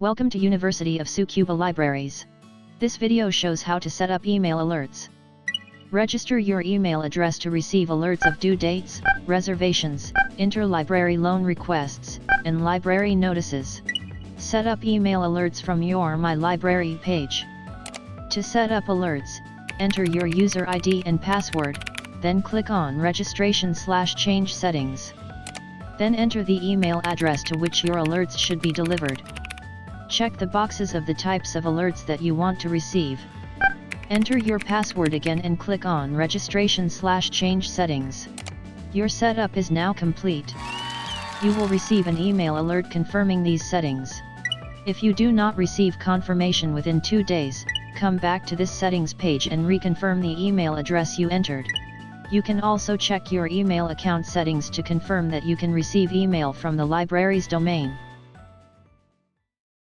Welcome to University of Tsukuba Libraries. This video shows how to set up email alerts. Register your email address to receive alerts of due dates, reservations, interlibrary loan requests, and library notices. Set up email alerts from your My Library page. To set up alerts, enter your user ID and password, then click on Registration/Change Settings. Then enter the email address to which your alerts should be delivered. Check the boxes of the types of alerts that you want to receive. Enter your password again and click on Registration/Change Settings. Your setup is now complete. You will receive an email alert confirming these settings. If you do not receive confirmation within 2 days, come back to this settings page and reconfirm the email address you entered. You can also check your email account settings to confirm that you can receive email from the library's domain.